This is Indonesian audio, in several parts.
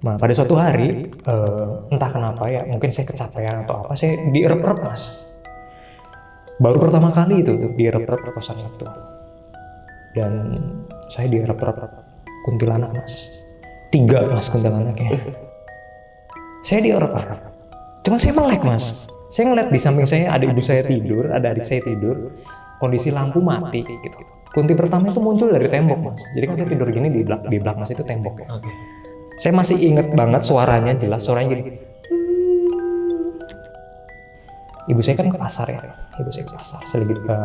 Nah, pada suatu hari, entah kenapa ya, mungkin saya kecapean atau apa, saya dierep-erep mas. Baru pertama kali itu tuh dierep-erep kosan itu. Dan saya dierep-erep kuntilanak mas. 3 mas kuntilanaknya. Saya dierep-erep. Cuma saya melek mas. Saya ngeliat di samping saya ada ibu saya tidur, ada adik saya tidur. Kondisi lampu mati gitu. Kunti pertama itu muncul dari tembok mas. Jadi kan saya tidur gini di belakang mas itu tembok ya. Saya masih inget banget suaranya jelas, suaranya gini. Ibu saya kan ke pasar ya, ibu saya ke pasar,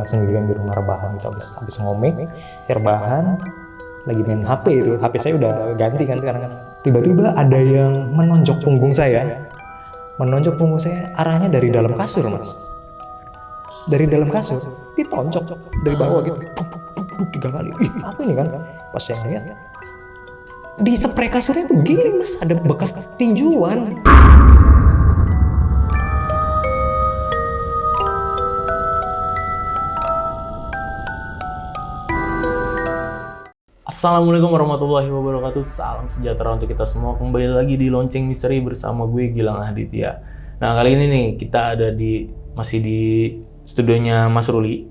sendirian di rumah rebahan gitu, habis ngomik, saya rebahan, lagi main HP itu, HP saya udah ganti kan sekarang kan. Tiba-tiba ada yang menonjok punggung saya, arahnya dari dalam kasur mas. Dari dalam kasur, ditonjok dari bawah gitu, 3 kali. Ih, apa ini kan? Pas saya lihat, di spray kasurnya begini mas, ada bekas tinjuan. Assalamualaikum warahmatullahi wabarakatuh. Salam sejahtera untuk kita semua. Kembali lagi di Lonceng Misteri bersama gue Gilang Aditya. Nah, kali ini nih kita ada masih di studionya Mas Ruli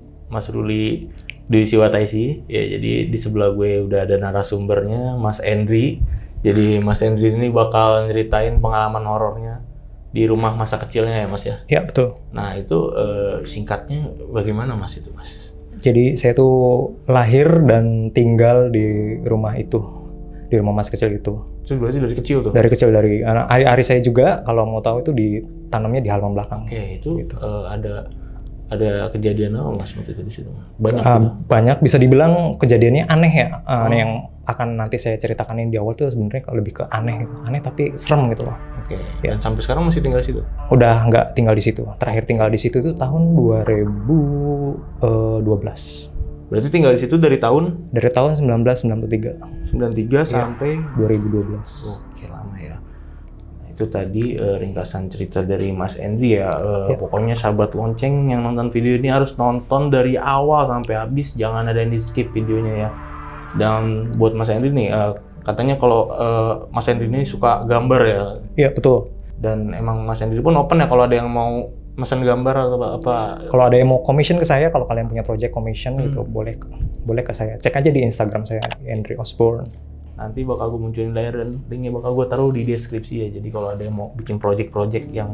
di Siwataisi. Ya, jadi di sebelah gue udah ada narasumbernya Mas Endri. Jadi Mas Endri ini bakal nyeritain pengalaman horornya di rumah masa kecilnya ya Mas ya? Ya betul. Nah itu singkatnya bagaimana Mas itu Mas? Jadi saya tuh lahir dan tinggal di rumah itu, di rumah masa kecil itu. Itu berarti dari kecil tuh? Dari kecil, dari ari-ari saya juga kalau mau tahu itu ditanamnya di halaman belakang. Oke, itu gitu. Ada kejadian apa Mas waktu itu di situ? Banyak, bisa dibilang kejadiannya aneh ya. Aneh yang akan nanti saya ceritakan ini di awal tuh sebenarnya lebih ke aneh gitu. Aneh tapi serem gitu loh. Oke. Ya. Dan sampai sekarang masih tinggal di situ? Udah nggak tinggal di situ. Terakhir tinggal di situ tuh tahun 2012. Berarti tinggal di situ dari tahun? Dari tahun 1993. 93 sampai 2012. Oke, lama ya. Itu tadi ringkasan cerita dari Mas Endri ya. Pokoknya sahabat lonceng yang nonton video ini harus nonton dari awal sampai habis, jangan ada yang di skip videonya ya. Dan buat Mas Endri nih, katanya kalau Mas Endri ini suka gambar ya. Iya betul. Dan emang Mas Endri pun open ya kalau ada yang mau pesan gambar atau apa. Kalau ada yang mau commission ke saya, kalau kalian punya project commission gitu, boleh ke saya. Cek aja di Instagram saya, Endri Osborne. Nanti bakal gue munculin layar dan linknya bakal gue taruh di deskripsi ya. Jadi kalau ada yang mau bikin project-project yang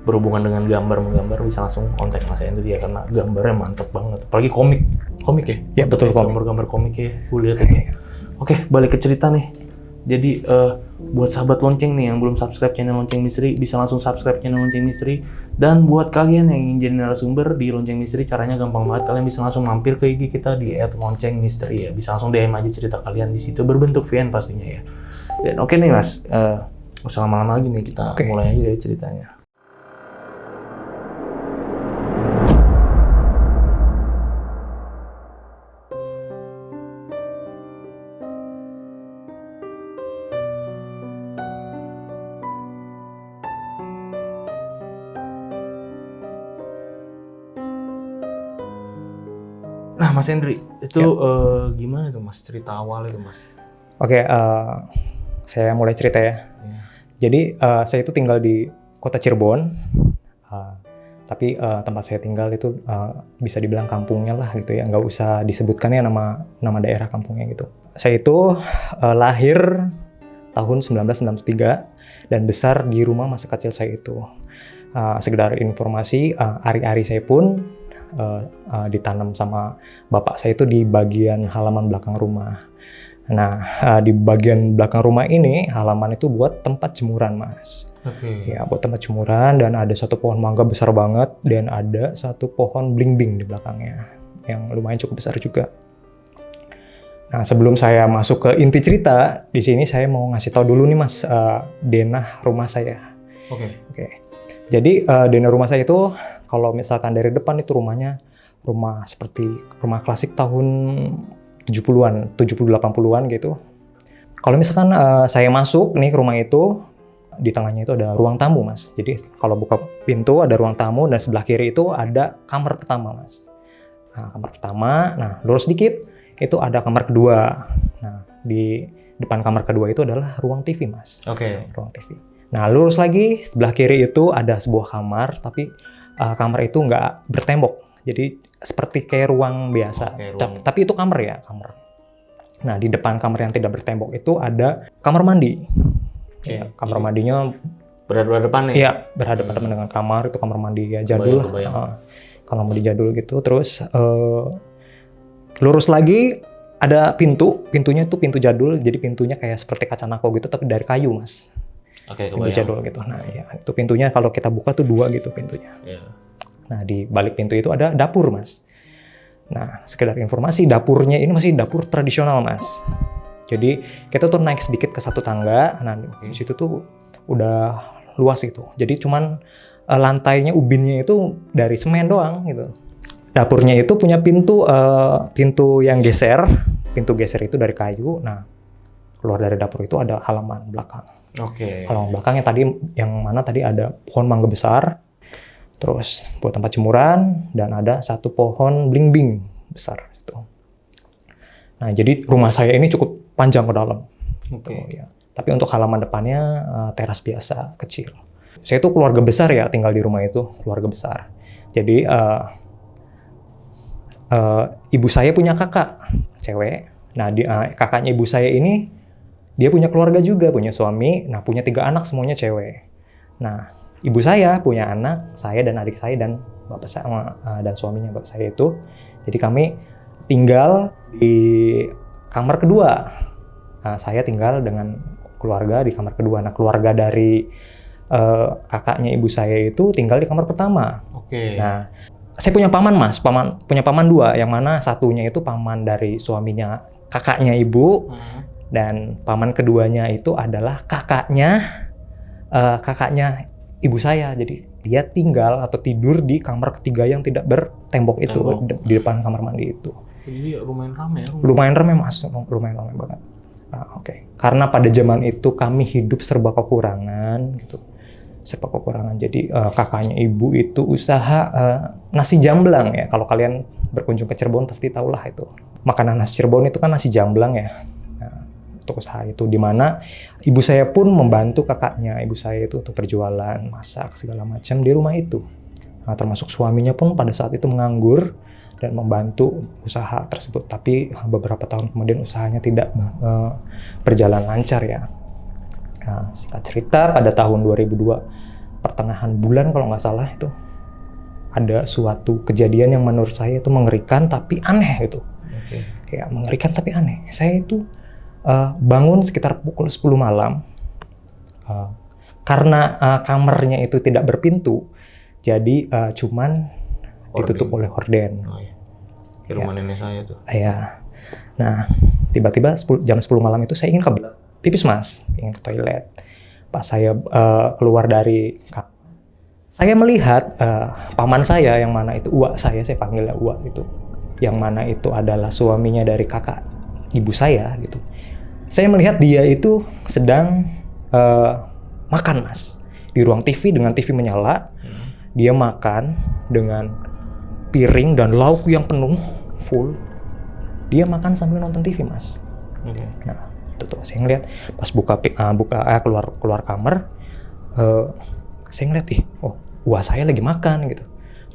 berhubungan dengan gambar bisa langsung kontak Mas Endri ya, karena gambarnya mantep banget. Apalagi komik ya? Ya betul, komik. Gambar komik ya, gue lihat itu. Oke, balik ke cerita nih. Jadi buat sahabat lonceng nih yang belum subscribe channel Lonceng Misteri, bisa langsung subscribe channel Lonceng Misteri. Dan buat kalian yang ingin jadi narasumber di Lonceng Misteri, caranya gampang banget. Kalian bisa langsung mampir ke IG kita di @loncengmisteri ya. Bisa langsung DM aja cerita kalian di situ, berbentuk VN pastinya ya. Dan oke nih Mas, nggak usah lama-lama lagi nih, kita mulai aja dari ceritanya. Nah Mas Endri, itu gimana tuh Mas cerita awal itu Mas? Oke, saya mulai cerita ya. Jadi saya itu tinggal di kota Cirebon, tapi tempat saya tinggal itu bisa dibilang kampungnya lah gitu ya, nggak usah disebutkan ya nama daerah kampungnya gitu. Saya itu lahir tahun 1993 dan besar di rumah masa kecil saya itu. Sekedar informasi, ari-ari saya pun ditanam sama bapak saya itu di bagian halaman belakang rumah. Nah, di bagian belakang rumah ini halaman itu buat tempat jemuran, Mas. Oke. Ya, buat tempat jemuran, dan ada satu pohon mangga besar banget dan ada satu pohon belimbing di belakangnya yang lumayan cukup besar juga. Nah, sebelum saya masuk ke inti cerita, di sini saya mau ngasih tahu dulu nih, Mas, denah rumah saya. Oke. Jadi denah rumah saya itu kalau misalkan dari depan itu rumah seperti rumah klasik tahun 70-an, 70-80-an gitu. Kalau misalkan saya masuk nih ke rumah itu, di tengahnya itu ada ruang tamu, Mas. Jadi kalau buka pintu ada ruang tamu dan sebelah kiri itu ada kamar pertama, Mas. Nah, kamar pertama, nah lurus dikit itu ada kamar kedua. Nah, di Depan kamar kedua itu adalah ruang TV, Mas. Oke. Ruang TV. Nah, lurus lagi sebelah kiri itu ada sebuah kamar, tapi kamar itu nggak bertembok. Jadi seperti kayak ruang biasa. Oke, ruang. Tapi itu kamar ya, kamar. Nah, di depan kamar yang tidak bertembok itu ada kamar mandi. Oke. Ya, kamar mandinya Berhadapan nih. iya berhadapan dengan kamar, itu kamar mandi ya jadul lah. Kebayang. Kamar mandi jadul gitu. Terus lurus lagi ada pintunya itu pintu jadul, jadi pintunya kayak seperti kaca nako gitu tapi dari kayu, Mas. Oke, Pintu kebayang. jadul gitu. Nah, ya itu pintunya kalau kita buka tuh 2 gitu pintunya. Iya. Nah, di balik pintu itu ada dapur, Mas. Nah, sekedar informasi, dapurnya ini masih dapur tradisional, Mas. Jadi, kita tuh naik sedikit ke satu tangga. Nah, di situ tuh udah luas gitu. Jadi, cuman lantainya, ubinnya itu dari semen doang gitu. Dapurnya itu punya pintu yang geser. Pintu geser itu dari kayu. Nah, keluar dari dapur itu ada halaman belakang. Oke. Halaman belakang yang mana tadi ada pohon mangga besar. Terus buat tempat jemuran dan ada satu pohon blingbing besar gitu. Nah, jadi rumah saya ini cukup panjang ke dalam. Oke. Gitu, ya. Tapi untuk halaman depannya teras biasa kecil. Saya itu keluarga besar ya tinggal di rumah itu, keluarga besar. Jadi ibu saya punya kakak cewek. Nah, kakaknya ibu saya ini dia punya keluarga juga, punya suami. Nah, punya 3 anak semuanya cewek. Nah, ibu saya punya anak, saya dan adik saya dan bapak saya dan suaminya bapak saya itu. Jadi kami tinggal di kamar kedua. Nah, saya tinggal dengan keluarga di kamar kedua. Nah, keluarga dari kakaknya ibu saya itu tinggal di kamar pertama. Oke. Nah, saya punya paman, Mas. Punya paman 2, yang mana satunya itu paman dari suaminya kakaknya ibu. Dan paman keduanya itu adalah kakaknya ibu saya. Jadi dia tinggal atau tidur di kamar ketiga yang tidak bertembok itu, di depan kamar mandi itu. Jadi lumayan ramai ya. Lumayan ramai, Mas, lumayan ramai banget. Oke. Karena pada zaman itu kami hidup serba kekurangan gitu. Serba kekurangan. Jadi kakaknya ibu itu usaha nasi jamblang ya. Kalau kalian berkunjung ke Cirebon pasti tahulah itu. Makanan khas Cirebon itu kan nasi jamblang ya. Untuk usaha itu, di mana ibu saya pun membantu kakaknya ibu saya itu untuk berjualan, masak segala macam di rumah itu. Nah, termasuk suaminya pun pada saat itu menganggur dan membantu usaha tersebut. Tapi beberapa tahun kemudian usahanya tidak berjalan lancar ya. Nah, singkat cerita pada tahun 2002 pertengahan bulan kalau nggak salah itu ada suatu kejadian yang menurut saya itu mengerikan tapi aneh itu. Ya, mengerikan tapi aneh. Saya itu bangun sekitar pukul 10 malam. Karena kamarnya itu tidak berpintu, jadi cuman ditutup oleh horden. Oh, iya. Di rumah nenek saya tuh. Ya. Nah, tiba-tiba jam 10 malam itu saya ingin kebelet pipis, Mas. Ingin ke toilet. Pas saya keluar dari kamar, saya melihat paman saya yang mana itu uak saya panggilnya uak itu. Yang mana itu adalah suaminya dari kakak ibu saya gitu. Saya melihat dia itu sedang makan, Mas, di ruang TV dengan TV menyala. Dia makan dengan piring dan lauk yang penuh, full. Dia makan sambil nonton TV, Mas. Nah, itu tuh saya ngeliat pas keluar kamar, saya ngeliat wah saya lagi makan gitu.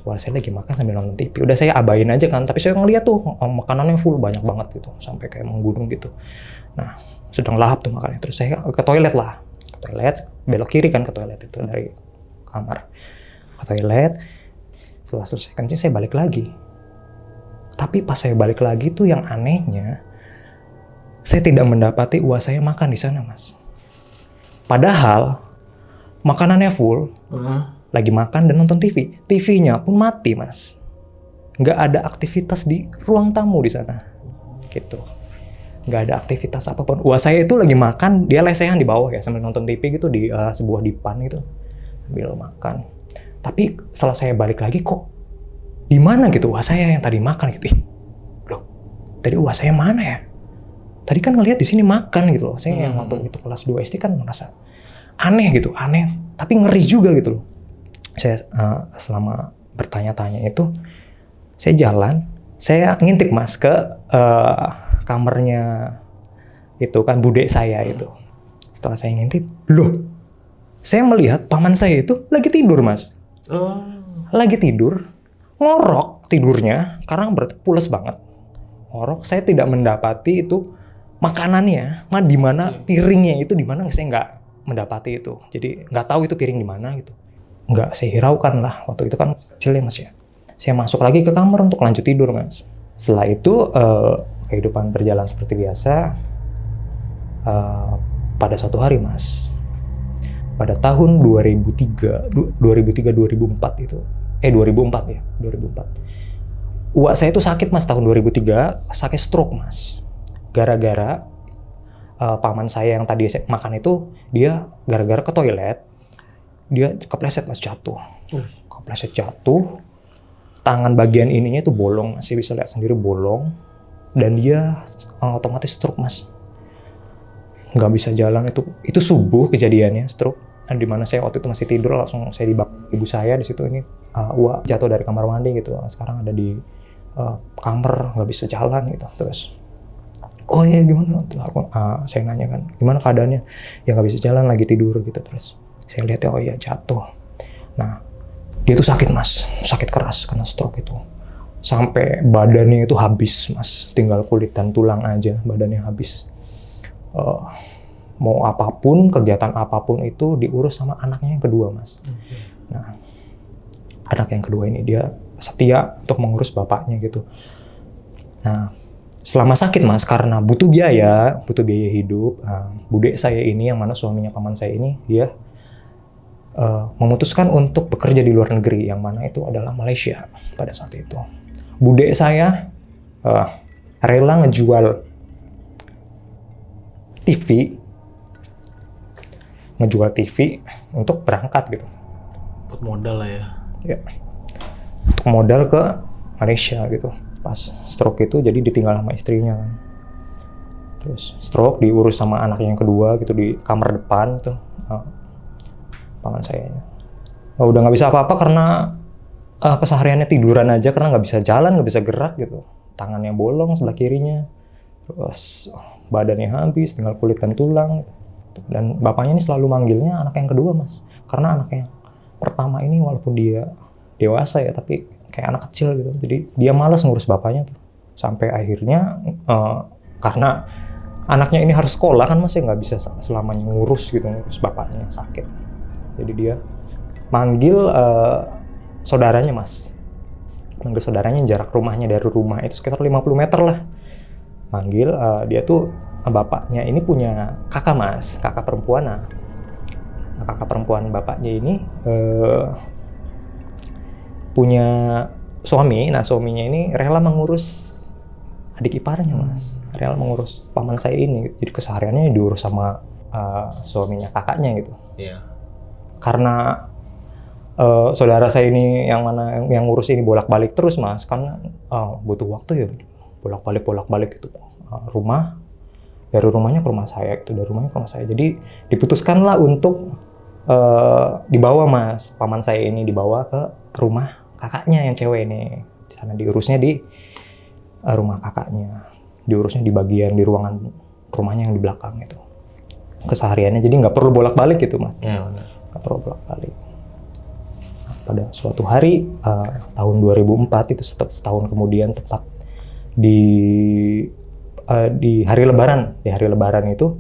Wah saya lagi makan sambil nonton TV. Udah saya abain aja kan, tapi saya ngeliat tuh makanannya full, banyak banget gitu, sampai kayak menggunung gitu. Nah, sedang lahap tuh makannya. Terus saya ke toilet lah. Ke toilet, belok kiri kan ke toilet itu dari kamar. Ke toilet, setelah selesai kencing saya balik lagi. Tapi pas saya balik lagi tuh yang anehnya, saya tidak mendapati uak saya makan di sana, Mas. Padahal makanannya full, lagi makan dan nonton TV. TV-nya pun mati, Mas. Nggak ada aktivitas di ruang tamu di sana. Gitu. Nggak ada aktivitas apapun. Wah, saya itu lagi makan, dia lesehan di bawah ya, sambil nonton TV gitu di sebuah dipan gitu. Sambil makan. Tapi setelah saya balik lagi, kok di mana gitu wah saya yang tadi makan gitu. Loh, tadi wah saya mana ya? Tadi kan ngelihat di sini makan gitu loh. Saya yang waktu itu kelas 2 SD kan merasa aneh gitu, aneh. Tapi ngeri juga gitu loh. Saya selama bertanya-tanya itu, saya jalan, saya ngintip, Mas, ke kamarnya itu kan bude saya itu. Setelah saya ngintip, loh, saya melihat paman saya itu lagi tidur, Mas. Lagi tidur, ngorok tidurnya karena berarti pules banget. Ngorok, saya tidak mendapati itu makanannya, di mana piringnya itu di mana, saya nggak mendapati itu. Jadi nggak tahu itu piring di mana gitu. Nggak saya hiraukan lah, waktu itu kan kecil ya, Mas ya. Saya masuk lagi ke kamar untuk lanjut tidur, Mas. Setelah itu kehidupan berjalan seperti biasa. Pada suatu hari, Mas, pada tahun 2004 itu, 2004 ya, 2004. Uak saya itu sakit, Mas, tahun 2003, sakit stroke, Mas. Gara-gara paman saya yang tadi saya makan itu, dia gara-gara ke toilet, dia kepleset, Mas, jatuh. Kepleset jatuh, tangan bagian ininya itu bolong, masih bisa lihat sendiri bolong, dan dia otomatis stroke, Mas. Nggak bisa jalan, itu subuh kejadiannya stroke, di mana saya waktu itu masih tidur, langsung saya dibawa ibu saya di situ. Ini Uak jatuh dari kamar mandi gitu, sekarang ada di kamar, nggak bisa jalan gitu. Terus oh iya gimana, saya nanya kan gimana keadaannya, ya nggak bisa jalan, lagi tidur gitu. Terus saya lihat, oh iya jatuh. Nah dia tuh sakit, Mas, sakit keras karena stroke itu, sampai badannya itu habis, Mas, tinggal kulit dan tulang aja, badannya habis. Mau apapun, kegiatan apapun itu diurus sama anaknya yang kedua, Mas. Nah, anak yang kedua ini dia setia untuk mengurus bapaknya gitu. Nah, selama sakit, Mas, karena butuh biaya hidup, bude saya ini yang mana suaminya paman saya ini, dia memutuskan untuk bekerja di luar negeri, yang mana itu adalah Malaysia pada saat itu. Bude saya rela ngejual TV untuk berangkat gitu. Buat modal lah ya. Ya. Untuk modal ke Malaysia gitu. Pas stroke itu jadi ditinggal sama istrinya kan. Terus stroke diurus sama anak yang kedua gitu di kamar depan tuh. Paman saya. Udah nggak bisa apa-apa karena kesehariannya tiduran aja, karena nggak bisa jalan, nggak bisa gerak gitu. Tangannya bolong sebelah kirinya. Terus badannya habis, tinggal kulit dan tulang. Dan bapaknya ini selalu manggilnya anak yang kedua, Mas. Karena anak yang pertama ini walaupun dia dewasa ya, tapi kayak anak kecil gitu. Jadi dia malas ngurus bapaknya tuh. Sampai akhirnya karena anaknya ini harus sekolah kan, Mas, ya nggak bisa selamanya ngurus bapaknya yang sakit. Jadi dia manggil saudaranya, Mas. Manggil saudaranya, jarak rumahnya dari rumah itu sekitar 50 meter lah. Manggil, dia tuh bapaknya ini punya kakak, Mas, kakak perempuan. Nah, kakak perempuan bapaknya ini punya suami. Nah, suaminya ini rela mengurus adik iparnya, Mas. Rela mengurus paman saya ini. Jadi kesehariannya diurus sama suaminya kakaknya gitu. Iya. Karena saudara saya ini yang mana yang ngurus ini bolak-balik terus, Mas, kan butuh waktu ya, bolak-balik gitu. Dari rumahnya ke rumah saya gitu, dari rumahnya ke rumah saya. Jadi diputuskanlah untuk dibawa, Mas, paman saya ini dibawa ke rumah kakaknya yang cewek ini. Di sana diurusnya di rumah kakaknya, diurusnya di bagian di ruangan rumahnya yang di belakang itu. Kesehariannya jadi nggak perlu bolak-balik gitu, Mas. Iya, benar. Nggak perlu bolak-balik. Pada suatu hari tahun 2004 itu setahun kemudian, tepat di hari Lebaran, itu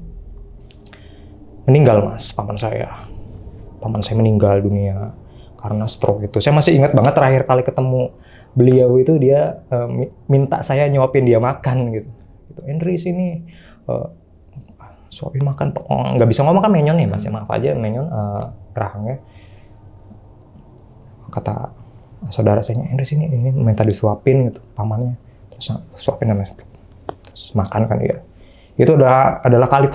meninggal, Mas, paman saya. Paman saya meninggal dunia karena stroke itu. Saya masih ingat banget terakhir kali ketemu beliau itu dia minta saya nyuapin dia makan gitu. Henry sini suapin makan. Nggak bisa ngomong kan, menyon ya, Mas, ya, maaf aja menyon rahangnya. Kata saudara saya, Henry sini, ini minta disuapin gitu pamannya. Terus suapin namanya. Terus makan kan ya. Itu adalah kali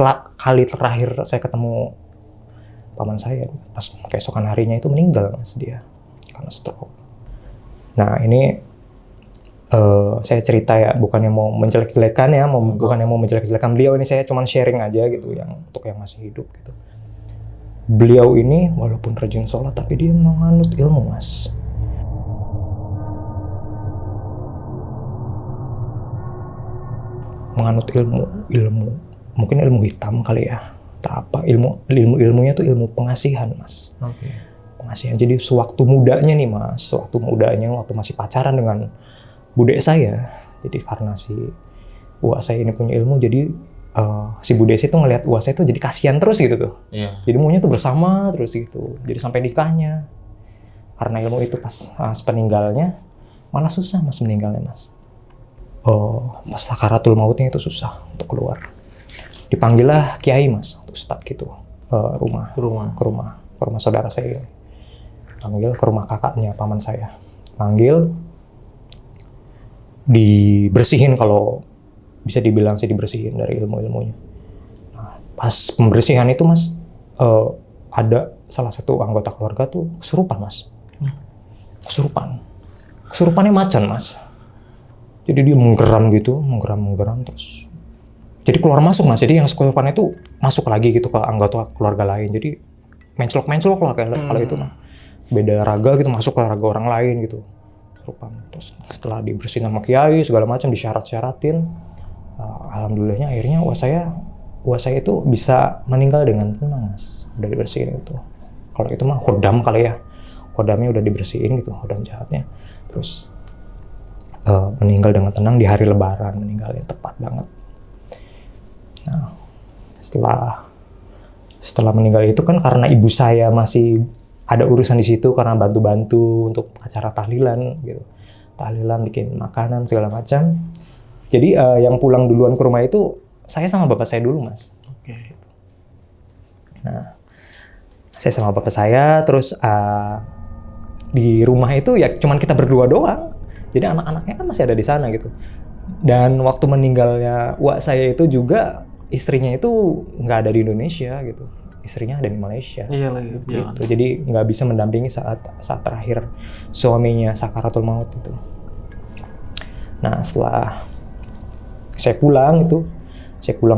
terakhir saya ketemu paman saya. Pas keesokan harinya itu meninggal, Mas, dia karena stroke. Nah ini saya cerita ya, bukannya mau menjelek-jelekan ya, bukannya mau menjelek-jelekan beliau ini, saya cuma sharing aja gitu yang untuk yang masih hidup gitu. Beliau ini walaupun rajin sholat tapi dia menganut ilmu, Mas. Menganut ilmu mungkin ilmu hitam kali ya, tak apa, ilmunya tuh ilmu pengasihan Mas. Oke. Pengasihan. Jadi sewaktu mudanya nih Mas, waktu masih pacaran dengan bude saya, jadi karena si uak saya ini punya ilmu, jadi si bude saya tuh ngelihat uak saya tuh jadi kasihan terus gitu tuh. Iya. Jadi maunya tuh bersama terus gitu, jadi sampai nikahnya. Karena ilmu itu pas peninggalnya malah susah Mas meninggalnya Mas. Pas sakaratul mautnya itu susah untuk keluar. Dipanggillah kiai Mas, ustadz gitu, ke rumah saudara saya. Panggil ke rumah kakaknya paman saya. Panggil, dibersihin, kalau bisa dibilang sih dibersihin dari ilmu-ilmunya. Nah, pas pembersihan itu Mas, ada salah satu anggota keluarga tuh kesurupan Mas. Kesurupannya macan Mas. Jadi dia menggeram terus. Jadi keluar masuk Mas. Jadi yang kesurupan itu masuk lagi gitu ke anggota keluarga lain. Jadi menclok lah kalau itu mah. Beda raga gitu, masuk ke raga orang lain gitu. Kesurupan. Terus setelah dibersihin sama kiai segala macam, disyarat-syaratin, alhamdulillahnya akhirnya uak saya itu bisa meninggal dengan tenang Mas. Udah dibersihin itu. Kalau itu mah hodam kali ya. Hodamnya udah dibersihin gitu, hodam jahatnya. Terus meninggal dengan tenang di hari Lebaran, meninggalnya tepat banget. Nah, setelah meninggal itu kan karena ibu saya masih ada urusan di situ karena bantu-bantu untuk acara tahlilan gitu. Tahlilan, bikin makanan segala macam. Jadi yang pulang duluan ke rumah itu saya sama bapak saya dulu Mas. Oke. Nah, saya sama bapak saya terus di rumah itu ya cuman kita berdua doang. Jadi anak-anaknya kan masih ada di sana gitu. Dan waktu meninggalnya uak saya itu juga istrinya itu nggak ada di Indonesia gitu. Istrinya ada di Malaysia. Iya lagi. Gitu. Jadi nggak bisa mendampingi saat terakhir suaminya sakaratul maut itu. Nah setelah saya pulang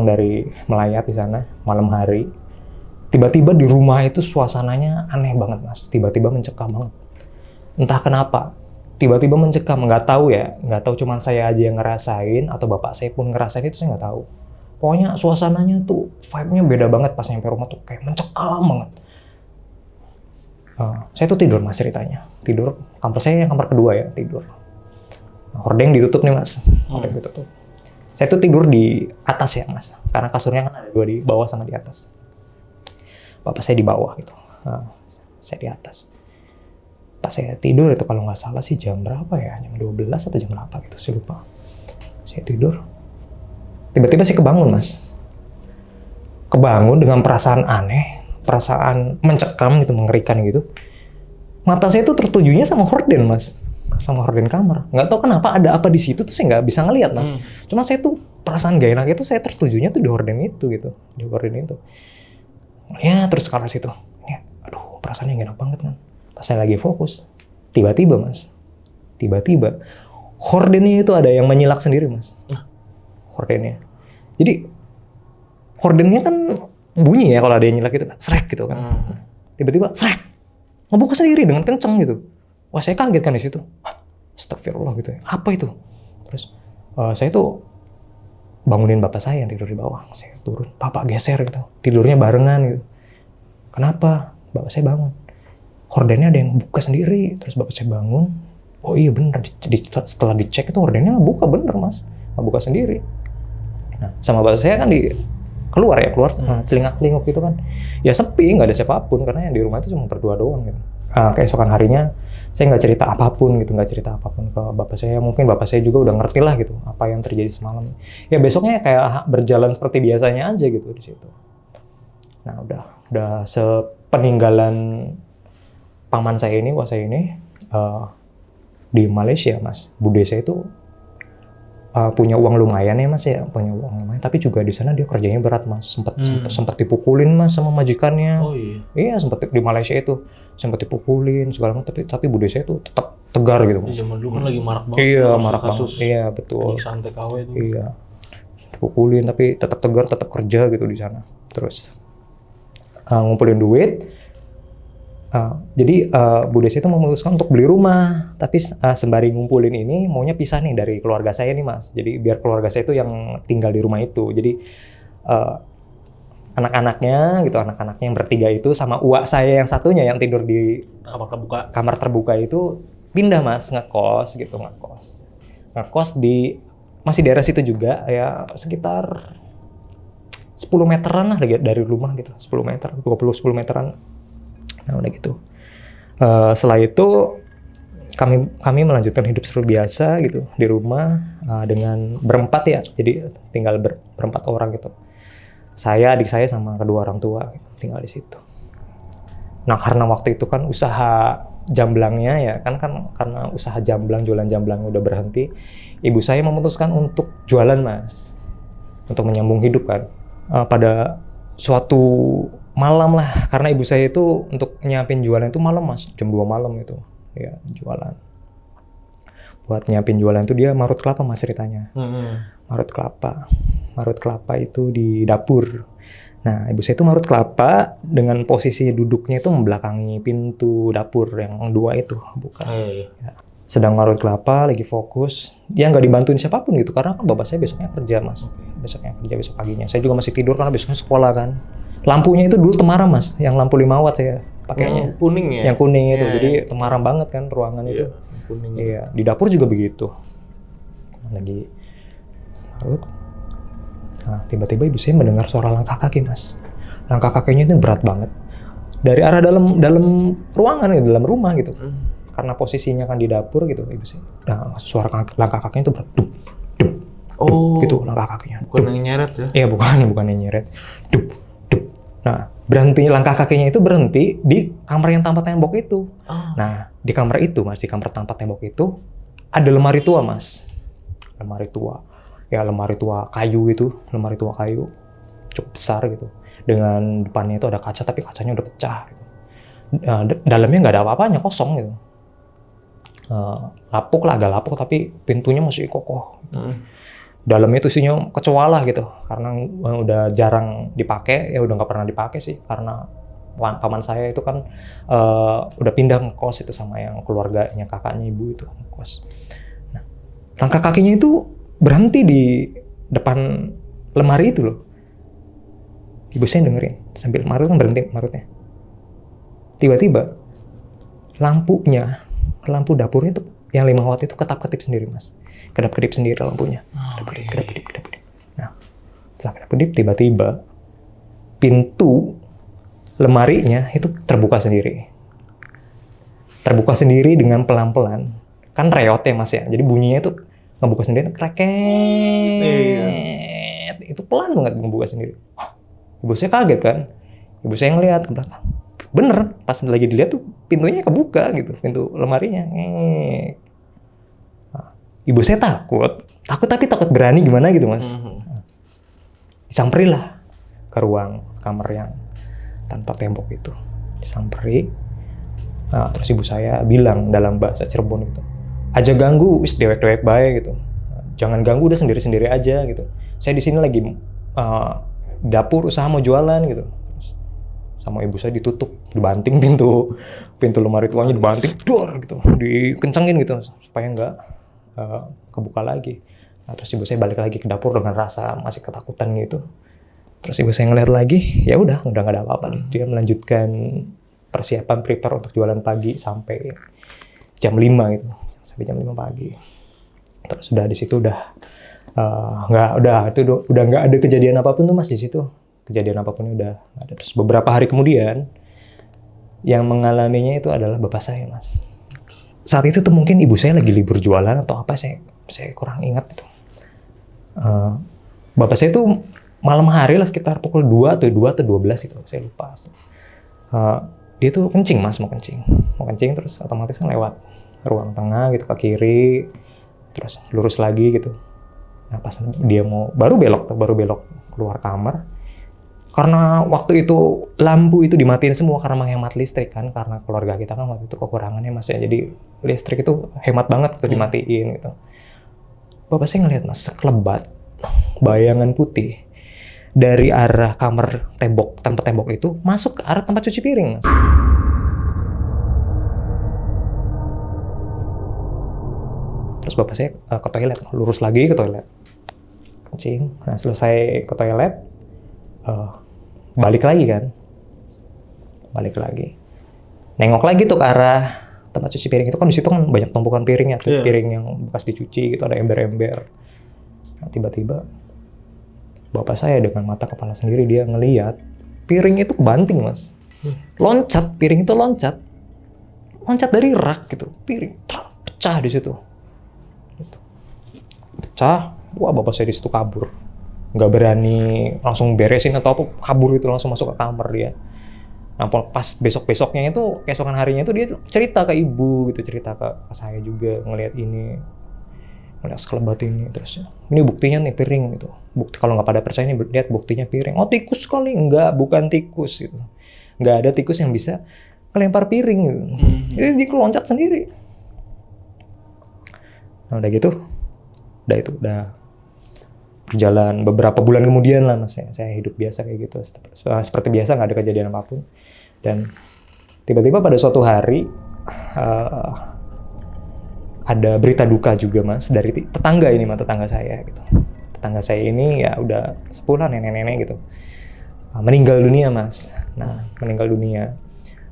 dari melayat di sana malam hari, tiba-tiba di rumah itu suasananya aneh banget Mas. Tiba-tiba mencekam banget. Entah kenapa. Tiba-tiba mencekam, nggak tahu cuman saya aja yang ngerasain atau bapak saya pun ngerasain itu, saya nggak tahu. Pokoknya suasananya tuh vibe-nya beda banget pas nyampe rumah tuh kayak mencekam banget. Saya tuh tidur Mas ceritanya, tidur kamar saya yang kamar kedua ya tidur. Hordeng ditutup nih Mas, hordeng ditutup. Saya tuh tidur di atas ya Mas, karena kasurnya kan ada dua di bawah sama di atas. Bapak saya di bawah gitu, saya di atas. Pas saya tidur itu kalau nggak salah sih jam berapa ya, jam 12 atau jam berapa gitu, saya lupa. Saya tidur, tiba-tiba saya kebangun Mas. Kebangun dengan perasaan aneh, perasaan mencekam gitu, mengerikan gitu. Mata saya tuh tertujunya sama horden Mas, sama horden kamar. Nggak tahu kenapa ada apa di situ tuh saya nggak bisa ngelihat Mas. Cuma saya tuh perasaan gak enak itu saya tertujunya tuh di horden itu gitu, di horden itu. Ya terus ke arah situ, ya, aduh perasaannya gak enak banget kan. Pas saya lagi fokus, tiba-tiba Mas, hordennya itu ada yang menyilak sendiri Mas. Hordennya. Jadi hordennya kan bunyi ya kalau ada yang nyilak gitu, srek gitu kan. Tiba-tiba srek, ngebuka sendiri dengan kenceng gitu. Wah saya kaget kan di situ. Astagfirullah gitu ya. Apa itu? Terus saya tuh bangunin bapak saya yang tidur di bawah. Saya turun, bapak geser gitu. Tidurnya barengan gitu. Kenapa? Bapak saya bangun. Hordennya ada yang buka sendiri, terus bapak saya bangun. Oh iya bener, setelah dicek itu hordennya buka bener Mas, buka sendiri. Nah sama bapak saya kan keluar celingak-celinguk gitu kan. Ya sepi, nggak ada siapapun karena yang di rumah itu cuma berdua doang gitu. Keesokan harinya saya nggak cerita apapun ke bapak saya. Mungkin bapak saya juga udah ngerti lah gitu apa yang terjadi semalam. Ya besoknya kayak berjalan seperti biasanya aja gitu di situ. Nah udah sepeninggalan paman saya ini, wah saya ini di Malaysia Mas, bude saya itu punya uang lumayan ya Mas ya, punya uang lumayan, tapi juga di sana dia kerjanya berat Mas, sempat dipukulin Mas sama majikannya. Oh iya. Iya sempat di Malaysia itu sempat dipukulin segala macam, tapi bude saya itu tetap tegar gitu Mas. Zaman dulu kan lagi marak banget. Iya marak banget. Iya betul. Penyiksaan TKW itu. Iya dipukulin tapi tetap tegar, tetap kerja gitu di sana. Terus ngumpulin duit. Jadi bude saya itu memutuskan untuk beli rumah, tapi sembari ngumpulin ini maunya pisah nih dari keluarga saya nih Mas. Jadi biar keluarga saya itu yang tinggal di rumah itu. Jadi eh, anak-anaknya gitu, anak-anaknya yang bertiga itu sama uak saya yang satunya yang tidur di kamar terbuka itu pindah mas, ngekos di masih daerah situ juga ya, sekitar 10 meteran lah dari rumah gitu, 10 meter, 10 meteran. Nah udah gitu. Setelah itu kami melanjutkan hidup seperti biasa gitu di rumah dengan berempat ya, jadi tinggal berempat orang gitu. Saya, adik saya sama kedua orang tua gitu, tinggal di situ. Nah karena waktu itu kan usaha jamblangnya ya kan karena usaha jualan jamblang udah berhenti, ibu saya memutuskan untuk jualan mas, untuk menyambung hidup kan. Pada suatu malam lah, karena ibu saya itu untuk nyiapin jualan itu malam mas, jam 2 malam itu ya jualan. Buat nyiapin jualan itu dia marut kelapa mas ceritanya. Marut kelapa itu di dapur. Nah ibu saya itu marut kelapa dengan posisi duduknya itu membelakangi pintu dapur yang 2 itu buka. Ya. Sedang marut kelapa, lagi fokus, dia nggak dibantuin siapapun gitu, karena kan bapak saya besoknya kerja mas, besok paginya. Saya juga masih tidur karena besoknya sekolah kan. Lampunya itu dulu temaram mas, yang lampu 5 watt saya pakainya. Kuning ya? Yang kuning itu, jadi temaram banget kan ruangan itu. Iya, di dapur juga begitu. Lagi marut. Nah tiba-tiba ibu saya mendengar suara langkah kaki mas. Langkah kakinya itu berat banget. Dari arah dalam ruangan, dalam rumah gitu. Karena posisinya kan di dapur gitu ibu sih. Nah, suara langkah kakinya itu berat. Gitu langkah kakinya. Bukan yang nyeret ya? Iya, bukan yang nyeret. Nah, langkah kakinya itu berhenti di kamar yang tanpa tembok itu. Nah, di kamar itu Mas, di kamar tanpa tembok itu ada lemari tua, Mas. Lemari tua. Ya, lemari tua kayu itu, cukup besar gitu. Dengan depannya itu ada kaca tapi kacanya udah pecah gitu. Dalamnya nggak ada apa-apanya, kosong gitu. Agak lapuk tapi pintunya masih kokoh. Dalamnya itu isinya kecoa lah gitu, karena udah jarang dipakai, ya udah nggak pernah dipakai sih, karena paman saya itu kan udah pindah ngekos itu sama yang keluarganya kakaknya ibu itu ngekos. Nah, langkah kakinya itu berhenti di depan lemari itu loh. Ibu saya dengerin sambil marut kan berhenti marutnya. Tiba-tiba lampu dapurnya itu yang 5 watt itu ketap-ketip sendiri mas, kedap-kedip sendiri lampunya. Kedap-kedip. Nah setelah kedap-kedip tiba-tiba pintu lemarinya itu terbuka sendiri dengan pelan-pelan, kan reot ya mas ya, jadi bunyinya itu ngebuka sendiri, kreket. Itu pelan banget ngebuka sendiri. Ibu saya kaget kan, ibu saya ngeliat ke belakang, bener pas lagi dilihat tuh pintunya kebuka gitu, pintu lemarinya. Nah, ibu saya takut tapi takut berani gimana gitu mas. Disamperin lah ke ruang kamar yang tanpa tembok itu, disamperi. Nah, terus ibu saya bilang dalam bahasa Cirebon gitu, aja ganggu wis dewek-dewek bae gitu, jangan ganggu, udah sendiri-sendiri aja gitu, saya di sini lagi dapur usaha mau jualan gitu. Sama ibu saya ditutup, dibanting pintu lemari tuanya, dibanting dor gitu, dikencengin gitu supaya nggak kebuka lagi. Nah, terus ibu saya balik lagi ke dapur dengan rasa masih ketakutan gitu. Terus ibu saya ngeliat lagi, ya udah nggak ada apa-apa. Dia melanjutkan persiapan prepare untuk jualan pagi sampai jam 5 gitu, sampai jam 5 pagi. Terus udah di situ udah nggak ada kejadian apapun tuh mas di situ. Kejadian apapun udah ada. Terus beberapa hari kemudian yang mengalaminya itu adalah bapak saya mas. Saat itu tuh mungkin ibu saya lagi libur jualan atau apa, saya kurang ingat itu. Bapak saya tuh malam hari lah sekitar pukul 2 atau 12 itu, saya lupa. Dia tuh kencing mas, mau kencing terus otomatis kan lewat ruang tengah gitu ke kiri, terus lurus lagi gitu. Nah pas dia baru belok keluar kamar. Karena waktu itu lampu itu dimatiin semua karena menghemat listrik kan, karena keluarga kita kan waktu itu kekurangannya mas ya, jadi listrik itu hemat banget gitu dimatiin gitu. Bapak saya ngelihat mas sekelebat bayangan putih dari arah kamar tanpa tembok itu masuk ke arah tempat cuci piring mas. Terus bapak saya ke toilet, lurus lagi ke toilet, kencing. Nah selesai ke toilet, balik lagi kan. Nengok lagi tuh ke arah tempat cuci piring itu kan, di situ kan banyak tumpukan piring ya, piring yang bekas dicuci gitu, ada ember-ember. Nah, tiba-tiba bapak saya dengan mata kepala sendiri dia ngelihat piring itu kebanting, Mas. Piring itu loncat dari rak gitu, piring pecah di situ. Gitu. Pecah, wah bapak saya di situ kabur. Nggak berani langsung beresin atau apa, kabur itu langsung masuk ke kamar dia. Nah pas besok-besoknya itu, keesokan harinya itu dia cerita ke ibu gitu, cerita ke saya juga, ngelihat sekelebat ini, terus ini buktinya nih piring gitu. Bukti kalau nggak pada percaya nih, lihat buktinya piring. Oh tikus kali, enggak, bukan tikus gitu. Nggak ada tikus yang bisa kelempar piring gitu. Itu dia loncat sendiri. Nah udah gitu, udah berjalan beberapa bulan kemudian lah, Mas, saya hidup biasa kayak gitu, seperti biasa, nggak ada kejadian apapun. Dan tiba-tiba pada suatu hari ada berita duka juga, Mas, dari tetangga ini, tetangga saya gitu. Tetangga saya ini ya udah sepulah, nenek-nenek gitu, meninggal dunia, Mas. Nah meninggal dunia.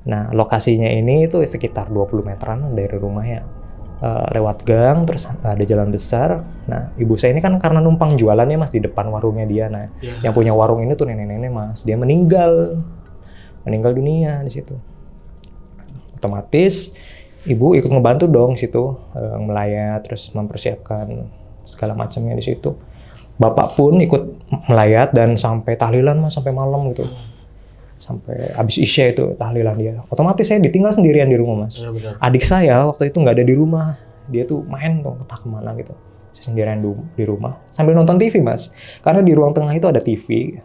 Nah lokasinya ini itu sekitar 20 meteran dari rumahnya. Lewat gang, terus ada jalan besar. Nah, ibu saya ini kan karena numpang jualannya, Mas, di depan warungnya dia. Nah, yang punya warung ini tuh nenek-nenek, Mas. Dia meninggal dunia di situ. Otomatis ibu ikut ngebantu dong situ, melayat, terus mempersiapkan segala macamnya di situ. Bapak pun ikut melayat dan sampai tahlilan, Mas, sampai malam gitu. Sampai habis isya itu tahlilan dia. Otomatis saya ditinggal sendirian di rumah, Mas. Ya, adik saya waktu itu nggak ada di rumah. Dia tuh main tuh entah kemana gitu. Saya sendirian di rumah sambil nonton TV, Mas. Karena di ruang tengah itu ada TV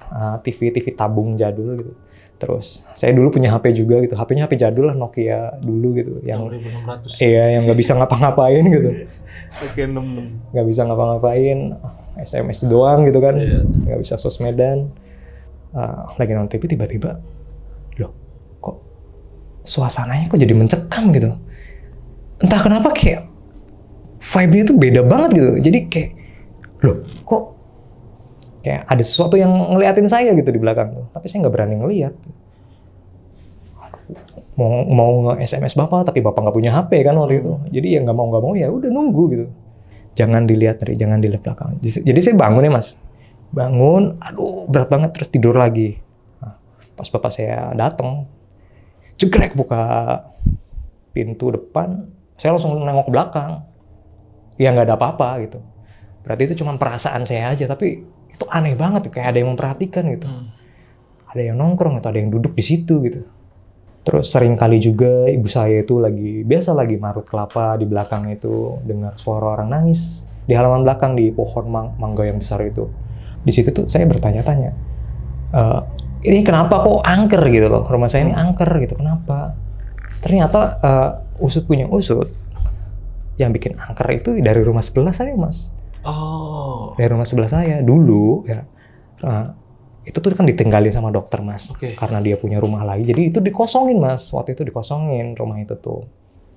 tabung jadul gitu. Terus saya dulu punya HP juga gitu. HP-nya HP jadul lah, Nokia dulu gitu. Yang 1600. Iya, yang nggak bisa ngapa-ngapain gitu. Oke, 66. Nggak bisa ngapa-ngapain, SMS doang gitu kan. Nggak bisa sosmedan. Lagi nonton TV, tiba-tiba loh kok suasananya kok jadi mencekam gitu, entah kenapa kayak vibe-nya tuh beda banget gitu. Jadi kayak loh kok kayak ada sesuatu yang ngeliatin saya gitu di belakang tuh, tapi saya nggak berani ngeliat. Mau nge-SMS bapak, tapi bapak nggak punya HP kan waktu itu, jadi ya nggak mau ya udah nunggu gitu, jangan dilihat belakang. Jadi saya bangun ya, Mas. Bangun, aduh berat banget, terus tidur lagi. Nah, pas bapak saya datang, jegrek buka pintu depan, saya langsung nengok ke belakang. Ya nggak ada apa-apa gitu. Berarti itu cuma perasaan saya aja, tapi itu aneh banget, kayak ada yang memperhatikan gitu. Ada yang nongkrong atau ada yang duduk di situ gitu. Terus sering kali juga ibu saya itu lagi marut kelapa di belakang itu, dengar suara orang nangis di halaman belakang di pohon mangga yang besar itu. Di situ tuh saya bertanya-tanya, ini kenapa kok angker gitu loh, rumah saya ini angker gitu, kenapa? Ternyata usut punya usut, yang bikin angker itu dari rumah sebelah saya, Mas. Oh. Dari rumah sebelah saya dulu ya, itu tuh kan ditinggalin sama dokter, Mas. Karena dia punya rumah lagi, jadi itu dikosongin, Mas. Waktu itu dikosongin rumah itu tuh,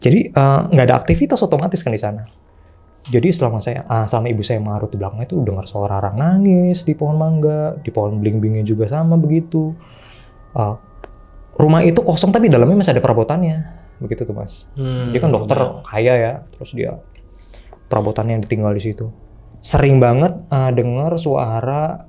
jadi nggak ada aktivitas otomatis kan di sana. Jadi selama ibu saya marut di belakang itu dengar suara orang nangis di pohon mangga, di pohon bling-blingnya juga sama begitu. Rumah itu kosong tapi dalamnya masih ada perabotannya, begitu tuh, Mas. Dia kan dokter kaya ya, terus dia perabotannya yang ditinggal di situ. Sering banget dengar suara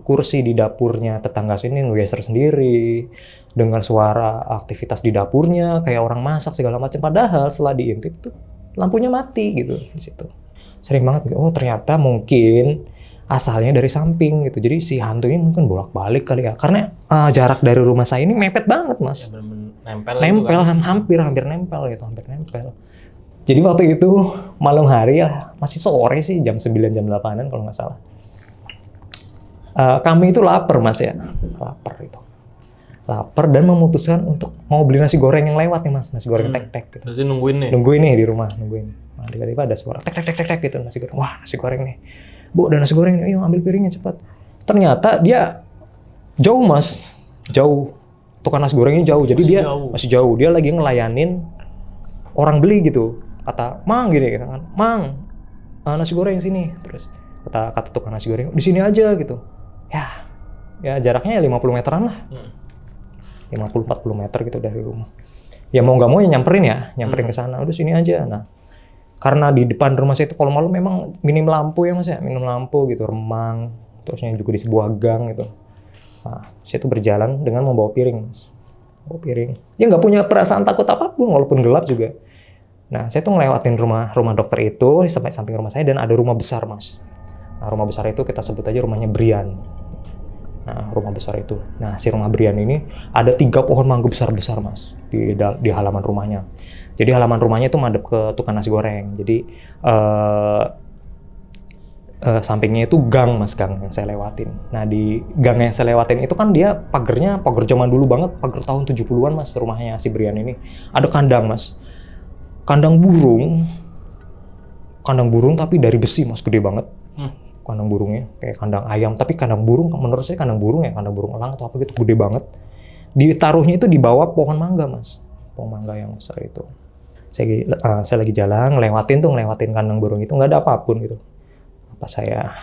kursi di dapurnya tetangga sini ngegeser sendiri, dengar suara aktivitas di dapurnya kayak orang masak segala macam. Padahal setelah diintip tuh lampunya mati gitu di situ. Sering banget gitu. Oh ternyata mungkin asalnya dari samping gitu. Jadi si hantu ini mungkin bolak-balik kali ya. Karena jarak dari rumah saya ini mepet banget, Mas. Ya, nempel kan? hampir nempel gitu, hampir nempel. Jadi waktu itu malam hari lah, masih sore sih, jam 9 jam 8-an kalau nggak salah. Kami itu lapar, Mas ya. Lapar dan memutuskan untuk mau beli nasi goreng yang lewat nih, Mas, nasi goreng tek-tek gitu. Berarti nungguin nih di rumah, Nah, tiba-tiba ada suara tek gitu, nasi goreng. Wah, nasi goreng nih. Bu, ada nasi goreng nih, ayo ambil piringnya cepat. Ternyata dia jauh, Mas. Jauh. Tukang nasi gorengnya jauh. Jadi masih jauh. Dia lagi ngelayanin orang beli gitu. Kata, "Mang," gini kan. "Mang, nasi goreng sini." Terus kata tukang nasi goreng, "Di sini aja," gitu. Ya, Ya jaraknya ya 50 meteran lah. 50-40 meter gitu dari rumah. Ya mau nggak mau ya nyamperin ke sana. Udah sini aja. Nah, karena di depan rumah saya itu kalau malam memang minim lampu ya Mas ya, minim lampu gitu, remang. Terusnya juga di sebuah gang gitu. Nah, saya tuh berjalan dengan membawa piring Mas. Bawa piring. Ya nggak punya perasaan takut apapun walaupun gelap juga. Nah, saya tuh ngelewatin rumah dokter itu sampai samping rumah saya dan ada rumah besar Mas. Nah, rumah besar itu kita sebut aja rumahnya Brian. Nah, rumah besar itu. Nah, si rumah Brian ini ada 3 pohon mangga besar-besar Mas di halaman rumahnya. Jadi halaman rumahnya itu madep ke tukang nasi goreng. Jadi sampingnya itu gang Mas, gang yang saya lewatin. Nah, di gang yang saya lewatin itu kan dia pagernya pagar zaman dulu banget, pagar tahun 70-an Mas, rumahnya si Brian ini. Ada kandang Mas. Kandang burung tapi dari besi Mas, gede banget. Kandang burungnya kayak kandang ayam, tapi kandang burung menurut saya kandang burung elang atau apa gitu, gede banget. Ditaruhnya itu di bawah pohon mangga Mas, pohon mangga yang besar itu. Saya lagi jalan ngelewatin kandang burung itu, nggak ada apapun gitu. Saya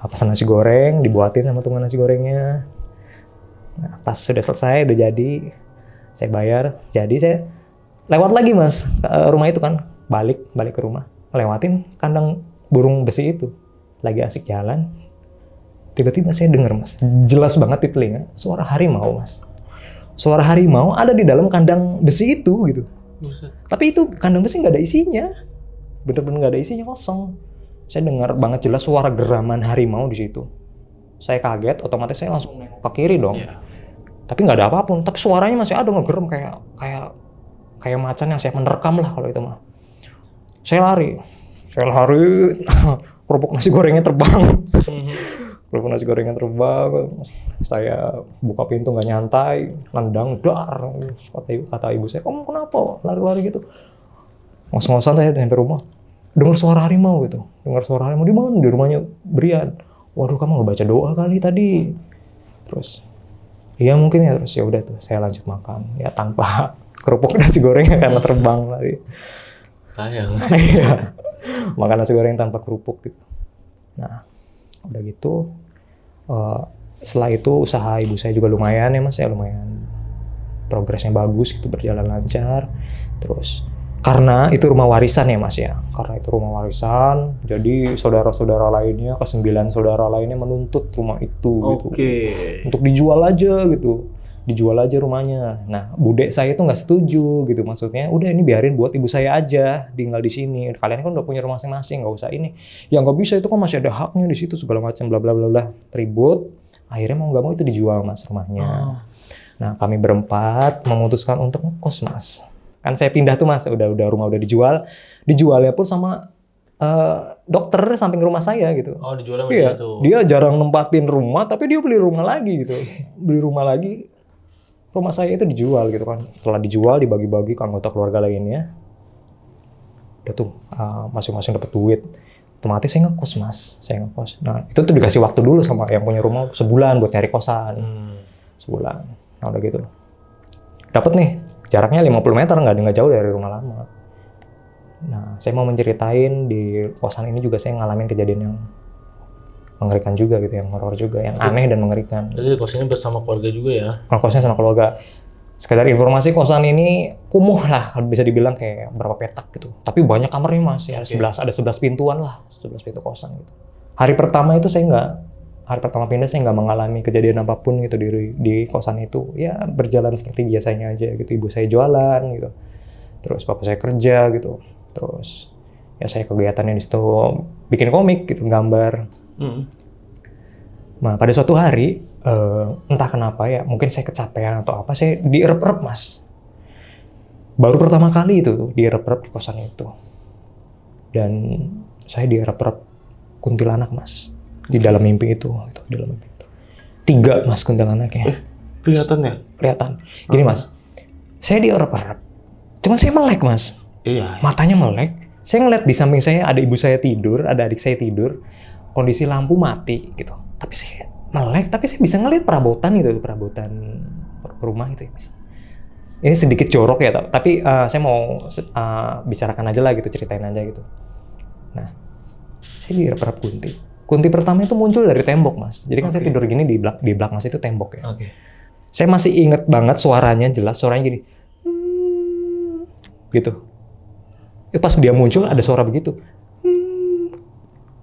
pesan nasi goreng, dibuatin sama tukang nasi gorengnya. Nah, pas sudah selesai, udah jadi, saya bayar. Jadi saya lewat lagi Mas ke rumah itu kan, balik ke rumah, lewatin kandang burung besi itu. Lagi asik jalan, tiba-tiba saya dengar Mas, jelas banget di telinga, suara harimau Mas. Suara harimau ada di dalam kandang besi itu gitu. Tapi itu kandang besi nggak ada isinya, bener-bener nggak ada isinya, kosong. Saya dengar banget jelas suara geraman harimau di situ. Saya kaget, otomatis saya langsung nengok ke kiri dong. Tapi nggak ada apapun, tapi suaranya masih ada ngegerem kayak macan yang siap menerkam lah kalau itu mah. Saya lari. Kerupuk nasi gorengnya terbang. Saya buka pintu nggak nyantai, nendang, dar. Kata ibu saya, kamu kenapa lari-lari gitu? Ngos-ngosan saya sampai rumah, dengar suara harimau gitu. Di mana? Di rumahnya Brian. Waduh, kamu nggak baca doa kali tadi. Terus, iya mungkin ya. Terus ya udah tuh, saya lanjut makan. Ya tanpa kerupuk nasi gorengnya karena terbang tadi. Sayang. Iya. Makan nasi goreng tanpa kerupuk gitu. Nah, udah gitu. Setelah itu usaha ibu saya juga lumayan ya Mas, ya lumayan progresnya bagus gitu, berjalan lancar. Terus karena itu rumah warisan ya Mas ya, karena itu rumah warisan, jadi saudara-saudara lainnya, ke-9 saudara lainnya menuntut rumah itu gitu, untuk dijual aja rumahnya. Nah, bude saya itu nggak setuju gitu, maksudnya udah ini biarin buat ibu saya aja tinggal di sini. Kalian kan udah punya rumah masing-masing, nggak usah ini. Ya nggak bisa, itu kan masih ada haknya di situ segala macam bla bla bla bla. Ribut. Akhirnya mau nggak mau itu dijual Mas rumahnya. Nah, kami berempat memutuskan untuk ngekos Mas. Kan saya pindah tuh Mas, udah rumah udah dijual. Dijualnya pun sama dokter samping rumah saya gitu. Oh, dijualnya sama dia tuh. Dia jarang nempatin rumah, tapi dia beli rumah lagi gitu. Rumah saya itu dijual gitu kan. Setelah dijual, dibagi-bagi ke anggota keluarga lainnya. Udah tuh masing-masing dapat duit. Otomatis saya ngekos Mas. Nah itu tuh dikasih waktu dulu sama yang punya rumah sebulan buat nyari kosan. Sebulan. Nah udah gitu. Dapat nih, jaraknya 50 meter, nggak jauh dari rumah lama. Nah saya mau menceritain di kosan ini juga saya ngalamin kejadian yang mengerikan juga gitu, yang horor juga, yang aneh dan mengerikan. Jadi kos ini bersama keluarga juga ya? Kosnya sama keluarga. Sekedar informasi, kosan ini kumuh lah, bisa dibilang kayak berapa petak gitu. Tapi banyak kamarnya Mas, ya, ada 11 pintuan lah, 11 pintu kosan gitu. Hari pertama pindah saya nggak mengalami kejadian apapun gitu di kosan itu. Ya berjalan seperti biasanya aja gitu. Ibu saya jualan gitu. Terus papa saya kerja gitu. Terus ya saya kegiatannya di situ bikin komik gitu, gambar. Nah, pada suatu hari, entah kenapa ya, mungkin saya kecapean atau apa, saya dierep-erep Mas. Baru pertama kali itu tuh, dierep-erep di kosan itu. Dan saya dierep-erep kuntilanak Mas. Di dalam mimpi itu. 3 Mas kuntilanaknya. Kelihatan. Gini Mas, saya dierep-erep. Cuma saya melek Mas. Iya. Matanya melek. Saya ngeliat di samping saya ada ibu saya tidur, ada adik saya tidur. Kondisi lampu mati gitu. Tapi saya melek, tapi saya bisa ngeliat perabotan rumah itu ya Mas. Ini sedikit jorok ya, tapi saya mau bicarakan aja lah gitu, ceritain aja gitu. Nah, saya direp-rep kunti. Kunti pertama itu muncul dari tembok, Mas. Jadi kan saya tidur gini di belakang Mas itu tembok ya. Oke. Saya masih inget banget suaranya jelas, suaranya gini. Gitu. Pas dia muncul ada suara begitu.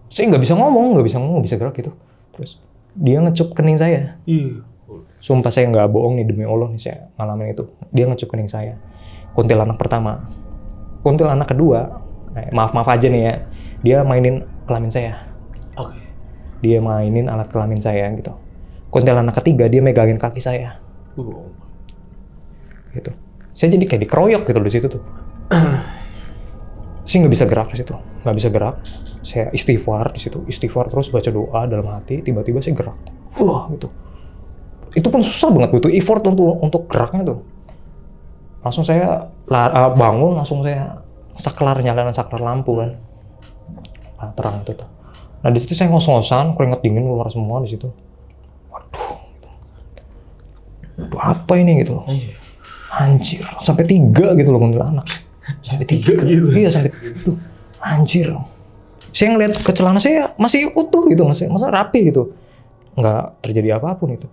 Saya nggak bisa ngomong, bisa gerak gitu. Terus dia ngecup kening saya. Iya. Sumpah saya nggak bohong nih, demi Allah nih saya ngalamin itu. Dia ngecup kening saya. Kuntilanak pertama. Kuntilanak kedua, maaf aja nih ya. Dia mainin kelamin saya. Oke. Dia mainin alat kelamin saya gitu. Kuntilanak ketiga dia megangin kaki saya. Gitu. Saya jadi kayak dikeroyok gitu di situ tuh. Saya nggak bisa gerak di situ, nggak bisa gerak. Saya istighfar di situ, istighfar terus baca doa dalam hati. Tiba-tiba saya gerak. Gitu. Itu pun susah banget, butuh effort untuk geraknya tuh. Langsung saya bangun, langsung saya nyalain saklar lampu kan. Nah, terang itu tuh. Nah di situ saya ngos-ngosan, keringat dingin keluar semua di situ. Waduh, apa ini gitu loh. Anjir, sampai 3 gitu loh kuntilanak. Sampai 3 gitu. Iya sampai itu. Anjir. Saya ngeliat ke celana saya masih utuh gitu, masih rapi gitu. Nggak terjadi apapun itu.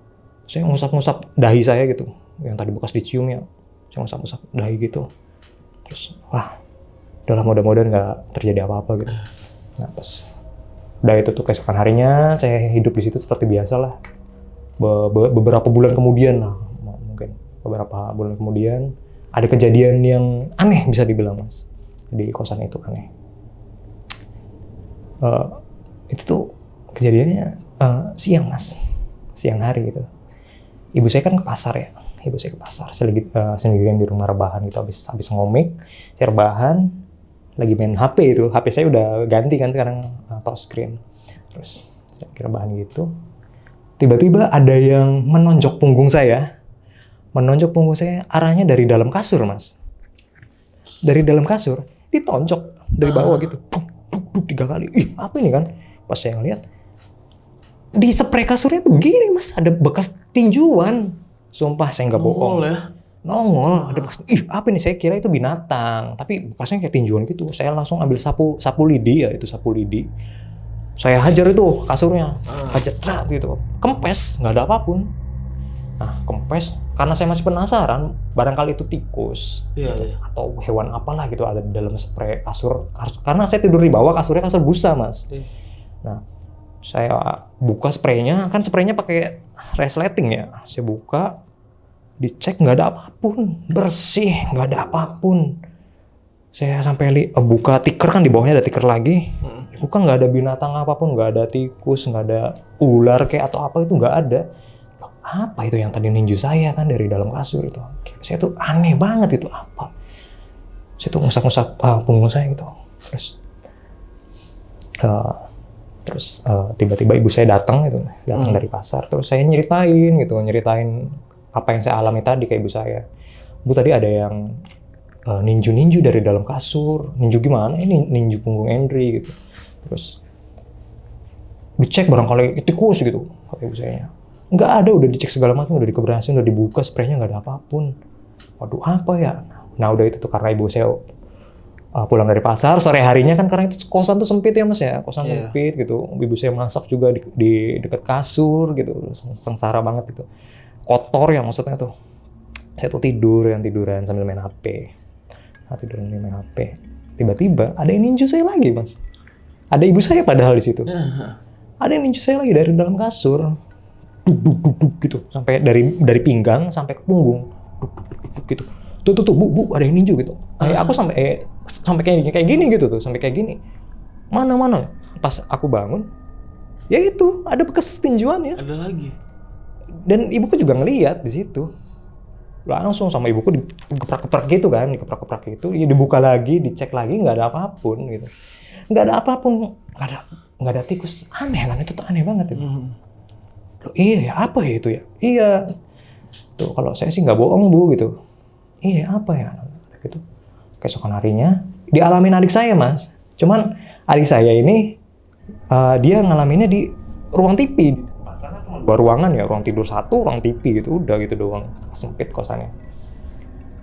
Saya ngusap-ngusap dahi saya gitu, yang tadi bekas dicium ya. Saya ngusap-ngusap dahi gitu. Terus, wah, udahlah mudah-mudahan nggak terjadi apa-apa gitu. Nah pas udah itu tuh keesokan harinya saya hidup di situ seperti biasa lah. Beberapa bulan kemudian lah, mungkin beberapa bulan kemudian ada kejadian yang aneh bisa dibilang Mas di kosan itu aneh. Itu tuh kejadiannya siang Mas, siang hari gitu. Ibu saya kan ke pasar ya, saya lagi sendirian di rumah rebahan gitu, habis ngomik, saya rebahan, lagi main HP itu, HP saya udah ganti kan sekarang touchscreen, terus saya lagi rebahan gitu, tiba-tiba ada yang menonjok punggung saya arahnya dari dalam kasur Mas, dari dalam kasur, ditonjok dari bawah gitu, buk 3 kali, ih apa ini kan, pas saya ngeliat, di spray kasurnya tuh gini Mas, ada bekas tinjuan. Sumpah saya nggak bohong. Nongol, ada bekas. Ih, apa nih? Saya kira itu binatang, tapi bekasnya kayak tinjuan gitu. Saya langsung ambil sapu lidi ya, itu sapu lidi. Saya hajar itu kasurnya, hajar gitu. Kempes, nggak ada apapun. Nah, kempes. Karena saya masih penasaran, barangkali itu tikus gitu. Atau hewan apalah gitu ada di dalam spray kasur. Karena saya tidur di bawah, kasurnya kasur busa Mas. Nah, saya buka spraynya, kan spraynya pakai resleting ya. Saya buka, dicek nggak ada apapun, bersih, nggak ada apapun. Saya sampai buka tiker kan di bawahnya ada tiker lagi. Buka nggak ada binatang apapun, nggak ada tikus, nggak ada ular kayak atau apa itu nggak ada. Apa itu yang tadi ninju saya kan dari dalam kasur itu? Saya tuh aneh banget itu apa? Saya tuh ngusap-ngusap punggung saya gitu. Terus tiba-tiba ibu saya datang dari pasar, terus saya nyeritain apa yang saya alami tadi ke ibu saya. Bu, tadi ada yang ninju dari dalam kasur. Ninju gimana? Ini ninju punggung Henry gitu. Terus dicek barangkali tikus gitu kata ibu saya. Nggak ada, udah dicek segala macam, udah dikebersihin, udah dibuka spraynya nggak ada apapun. Waduh apa ya? Nah udah itu tuh karena ibu saya pulang dari pasar sore harinya kan, karena itu kosan tuh sempit ya Mas ya, kosan sempit gitu. Ibu saya masak juga di dekat kasur gitu, sengsara banget gitu, kotor ya maksudnya tuh. Saya tuh tiduran sambil main HP. Tiba-tiba ada yang ninju saya lagi Mas. Ada ibu saya padahal di situ. Ada yang ninju saya lagi dari dalam kasur, duk gitu, sampai dari pinggang sampai ke punggung, duk gitu. Tuh bu ada yang ninju gitu. Aku sampai kayak gini gitu tuh, sampai kayak gini. Mana? Pas aku bangun, ya itu ada bekas tinjuannya. Ada lagi. Dan ibuku juga ngeliat di situ. Langsung sama ibuku dikeprak-keprak gitu kan, ya dibuka lagi, dicek lagi, nggak ada apapun gitu. Nggak ada apapun, nggak ada tikus. Aneh kan, itu tuh aneh banget itu. Loh, iya ya, apa ya itu ya? Iya. Tuh kalau saya sih nggak bohong Bu gitu. Iya apa ya? Gitu. Keesokan harinya dialamin adik saya Mas. Cuman adik saya ini dia ngalaminnya di ruang TV. Dua ruangan ya, ruang tidur satu, ruang TV gitu, udah gitu doang, sempit kosannya.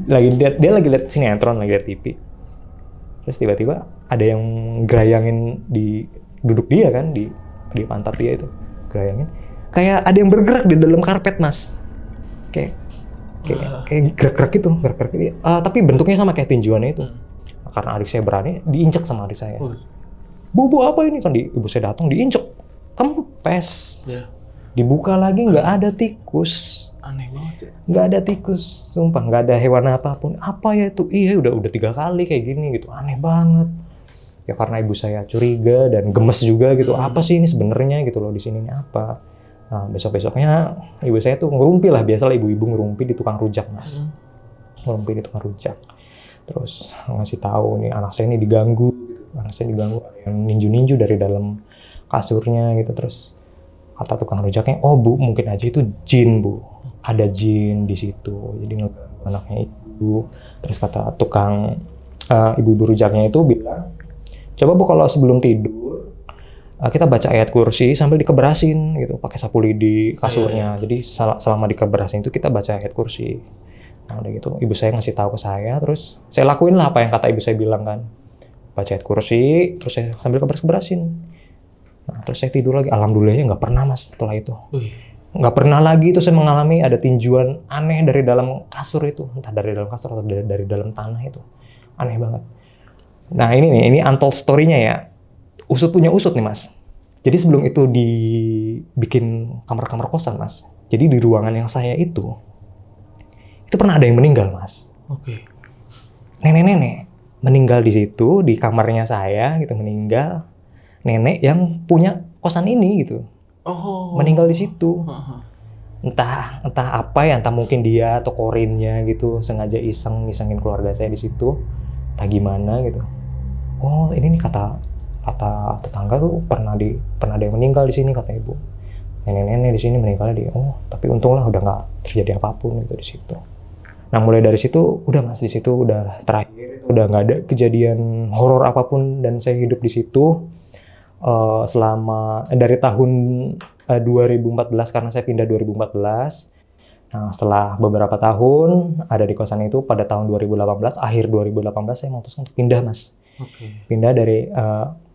Dia lagi lihat sinetron, lagi lihat TV. Terus tiba-tiba ada yang gerayangin duduk dia kan di di pantat dia itu. Bayangin, kayak ada yang bergerak di dalam karpet mas, kayak gerak-gerak gitu, gerak-gerak gitu. Tapi bentuknya sama kayak tinjuannya itu. Nah, karena adik saya berani, diinjek sama adik saya. Bu apa ini, kan ibu saya datang diinjek, kempes. Dibuka lagi nggak ada tikus. Aneh banget ya. Nggak ada tikus, sumpah nggak ada hewan apapun. Apa ya itu? Iya udah 3 kali kayak gini gitu, aneh banget. Ya karena ibu saya curiga dan gemes juga gitu. Apa sih ini sebenarnya gitu loh, di sini ini apa? Nah besoknya ibu saya tuh ngerumpi lah, biasalah ibu-ibu ngerumpi di tukang rujak mas. Ngerumpi di tukang rujak. Terus ngasih tahu nih anak saya ini diganggu. Anak saya diganggu, ada yang ninju-ninju dari dalam kasurnya gitu. Terus kata tukang rujaknya, oh bu mungkin aja itu jin bu. Ada jin di situ, jadi ngeganggu anaknya itu. Terus kata tukang ibu-ibu rujaknya itu bilang, coba bu kalau sebelum tidur kita baca ayat kursi sambil dikeberasin gitu, pakai sapu lidi kasurnya. Jadi selama dikeberasin itu kita baca ayat kursi. Nah udah gitu, ibu saya ngasih tahu ke saya, terus saya lakuin lah apa yang kata ibu saya bilang kan. Baca ayat kursi, terus saya sambil keberasin. Nah terus saya tidur lagi. Alhamdulillahnya nggak pernah mas setelah itu. Nggak pernah lagi itu saya mengalami ada tinjuan aneh dari dalam kasur itu, entah dari dalam kasur atau dari dalam tanah itu, aneh banget. Nah ini untold story-nya ya, usut punya usut nih mas. Jadi sebelum itu dibikin kamar-kamar kosan mas, jadi di ruangan yang saya itu pernah ada yang meninggal mas. Nenek-nenek meninggal di situ, di kamarnya saya gitu, meninggal. Nenek yang punya kosan ini gitu. Meninggal di situ. Entah apa ya, entah mungkin dia atau korinnya gitu sengaja isengin keluarga saya di situ, entah gimana gitu. Oh ini nih kata tetangga tuh pernah ada yang meninggal di sini kata ibu. Nenek-nenek di sini meninggalnya di. Oh tapi untunglah udah nggak terjadi apapun gitu di situ. Nah mulai dari situ udah mas, di situ udah terakhir udah nggak ada kejadian horor apapun, dan saya hidup di situ selama dari tahun 2014 karena saya pindah 2014. Nah setelah beberapa tahun ada di kosan itu, pada tahun 2018 akhir 2018 saya memutuskan untuk pindah mas. Pindah dari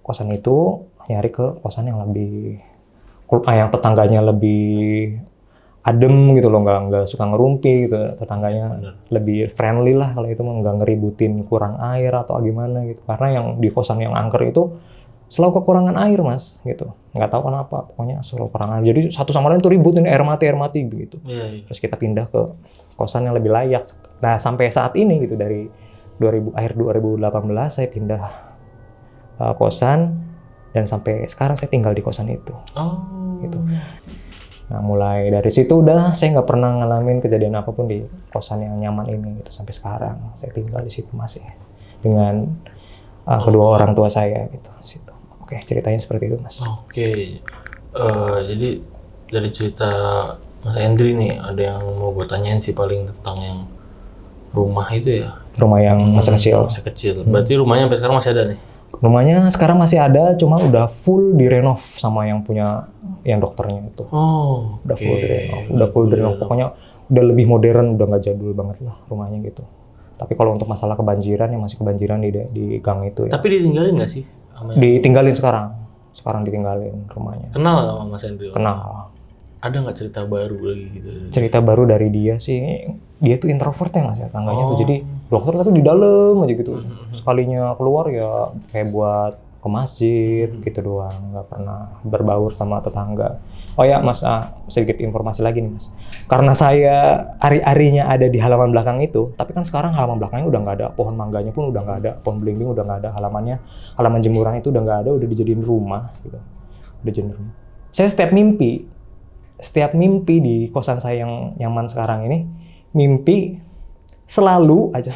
kosan itu nyari ke kosan yang lebih yang tetangganya lebih adem gitu loh, nggak suka ngerumpi gitu, tetangganya lebih friendly lah kalau itu, nggak ngeributin kurang air atau gimana gitu. Karena yang di kosan yang angker itu selalu kekurangan air mas gitu, nggak tahu kenapa, pokoknya selalu kurang air. Jadi satu sama lain tuh ribut, ini air mati begitu. Terus kita pindah ke kosan yang lebih layak. Nah sampai saat ini gitu, dari akhir 2018 saya pindah kosan, dan sampai sekarang saya tinggal di kosan itu. Gitu. Nah mulai dari situ udah saya nggak pernah ngalamin kejadian apapun di kosan yang nyaman ini gitu, sampai sekarang saya tinggal di situ masih dengan kedua orang tua saya gitu situ. Oke, ceritanya seperti itu mas. Jadi dari cerita Mas Hendry nih, ada yang mau gue tanyain sih paling tentang yang rumah itu ya. Rumah yang masa kecil. Berarti rumahnya sampai sekarang masih ada nih? Rumahnya sekarang masih ada, cuma udah full direnov sama yang punya, yang dokternya itu. Udah full direnov. Pokoknya udah lebih modern, udah nggak jadul banget lah rumahnya gitu. Tapi kalau untuk masalah kebanjiran, yang masih kebanjiran di gang itu ya. Tapi ditinggalin nggak sih? Ditinggalin sekarang ditinggalin rumahnya. Kenal sama Mas Hendry? Kenal. Ada nggak cerita baru lagi gitu? Cerita baru dari dia sih, dia tuh introvert ya mas ya, tangganya tuh. Jadi dokter tapi di dalam aja gitu. Sekalinya keluar ya kayak buat ke masjid gitu doang, nggak pernah berbaur sama tetangga. Oh ya mas, sedikit informasi lagi nih mas. Karena saya ari-arinya ada di halaman belakang itu, tapi kan sekarang halaman belakangnya udah nggak ada, pohon mangganya pun udah nggak ada, pohon belimbing udah nggak ada, halaman jemuran itu udah nggak ada, udah dijadiin rumah gitu. Udah jadi rumah. Saya setiap mimpi di kosan saya yang nyaman sekarang ini, mimpi selalu aja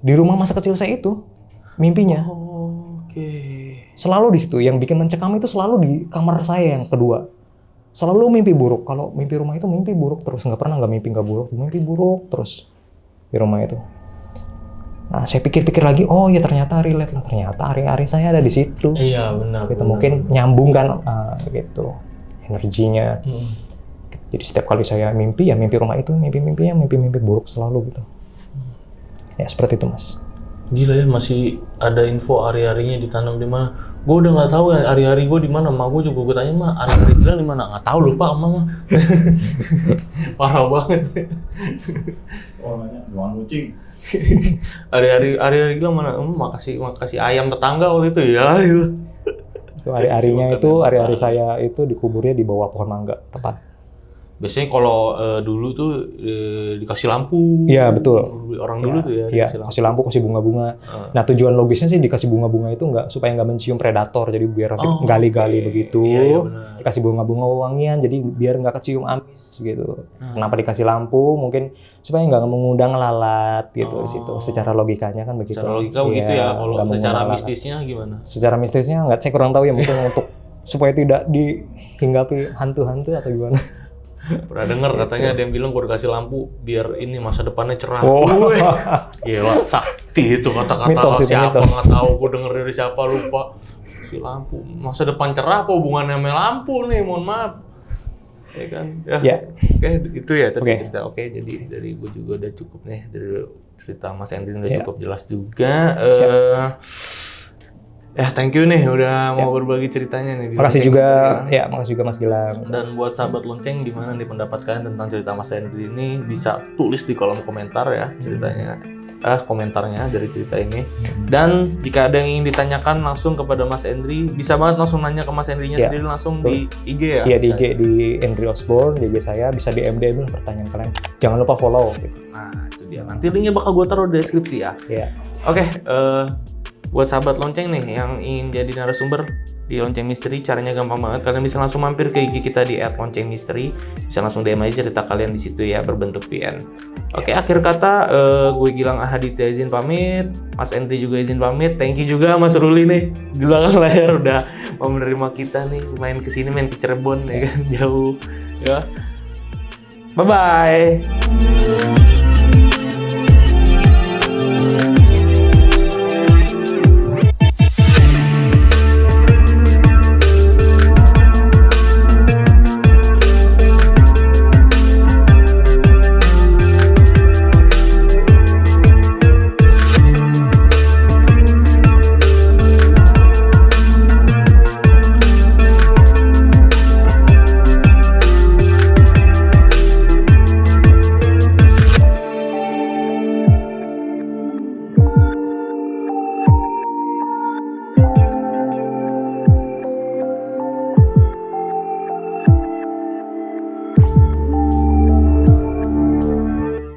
di rumah masa kecil saya itu mimpinya. Selalu di situ. Yang bikin mencekam itu selalu di kamar saya yang kedua. Selalu mimpi buruk. Kalau mimpi rumah itu mimpi buruk terus, nggak pernah mimpi buruk terus di rumah itu. Nah saya pikir-pikir lagi, oh ya ternyata relate lah, ternyata hari-hari saya ada di situ. Iya benar. Gitu mungkin nyambung kan gitu energinya. Jadi setiap kali saya mimpi ya mimpi rumah itu, mimpi buruk selalu gitu. Ya seperti itu mas. Gila ya, masih ada info hari-harinya ditanam di mana. Gue udah nggak tahu ya hari-hari gue di mana. Mak gue juga gue tanya mah hari-hari Gilang di mana? Nggak tahu, lupa emak mah. Parah banget. Oh nanya, doang kucing. Hari-hari Gilang mana? Makasih ayam tetangga waktu itu ya. Itu hari-hari saya itu dikuburnya di bawah pohon mangga, tepat. Biasanya kalau dulu tuh dikasih lampu. Iya, betul. Orang dulu tuh ya Iya, dikasih lampu. kasih lampu, kasih bunga-bunga. Nah, tujuan logisnya sih dikasih bunga-bunga itu supaya nggak mencium predator, jadi biar nanti gali-gali begitu. Iya, benar. Dikasih bunga-bunga wangian, jadi biar nggak kecium amis gitu. Kenapa dikasih lampu? Mungkin supaya nggak mengundang lalat gitu di situ. Secara logikanya kan begitu. Secara logika begitu ya. Kalau nggak secara mengundang lalat. mistisnya gimana? Secara mistisnya nggak, saya kurang tahu ya, mungkin untuk supaya tidak dihinggapi hantu-hantu atau gimana. Pernah denger katanya ada yang bilang gue dikasih lampu biar ini masa depannya cerah. Oh. Wih, gila, sakti itu kata-kata Mitos itu, siapa mitos. nggak tahu, gue denger dari siapa lupa. Si lampu, masa depan cerah apa hubungannya sama lampu nih, mohon maaf. Ya kan? Ya. Oke, itu ya tadi Oke. cerita. Oke, jadi dari gue juga udah cukup nih, dari cerita Mas Andri udah Ya. cukup jelas juga. Thank you nih udah mau berbagi ceritanya nih. di Makasih Lonceng juga, Misteri. ya makasih juga Mas Gilang. Dan buat sahabat lonceng, gimana nih pendapat kalian tentang cerita Mas Andri ini? Bisa tulis di kolom komentar ya ceritanya, komentarnya dari cerita ini. Dan jika ada yang ingin ditanyakan langsung kepada Mas Andri, bisa banget langsung nanya ke Mas Andrinya Ya, sendiri langsung betul. di IG ya? Iya di Bisa IG di Andri Osborne, di IG saya bisa di DM lah pertanyaan kalian. Jangan lupa follow. Gitu. Nah itu dia, nanti linknya bakal gue taruh di deskripsi ya. Ya. Oke, buat sahabat lonceng nih yang ingin jadi narasumber di Lonceng Misteri, caranya gampang banget. Kalian bisa langsung mampir ke IG kita di @loncengmisteri. Bisa langsung DM aja cerita kalian di situ ya berbentuk VN. Oke, akhir kata gue Gilang Ahaditya izin pamit, Mas Andri juga izin pamit. Thank you juga Mas Ruli nih di belakang layar udah mau menerima kita nih main kesini, main ke Cirebon ya kan jauh ya. Bye bye.